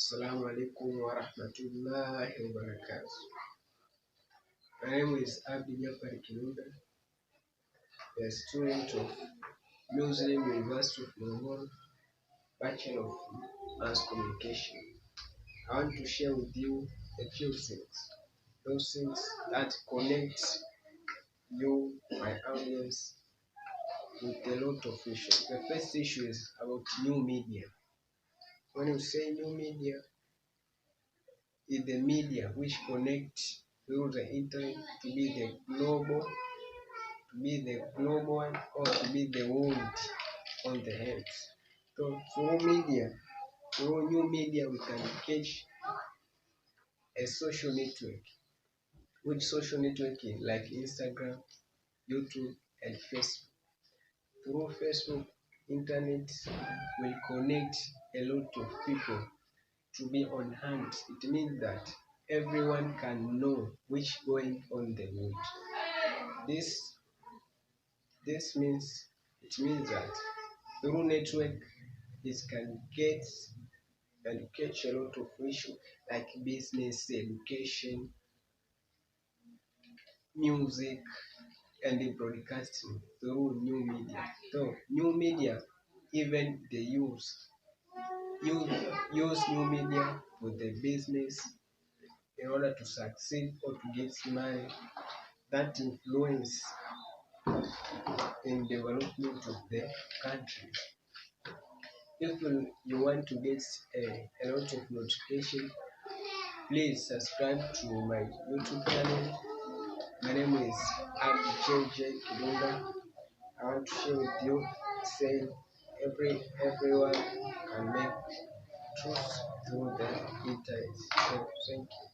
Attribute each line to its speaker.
Speaker 1: Assalamu alaikum wa rahmatullahi wa barakatuh. My name is Abdi Jafar Kinunda, a student of Muslim University of Morogoro, Bachelor of Mass Communication. I want to share with you a few things, those things that connect you, my audience, with a lot of issues. The first issue is about new media. When you say new media, is the media which connects through the internet to be the global one, or to be the world on the earth. So through new media, we can catch a social network, which social networking like Instagram, YouTube, and Facebook. Through Facebook, internet will connect a lot of people to be on hand. It means that everyone can know which going on the world. This means that through network it can catch a lot of issues like business, education, music, and the broadcasting through new media. So new media, even they use new media for the business in order to succeed or to get money, that influence in development of the country. If you want to get a lot of notification, please subscribe to my YouTube channel. My name is Abdi Kinunda. I want to share with you saying everyone can make truth through the internet. So thank you.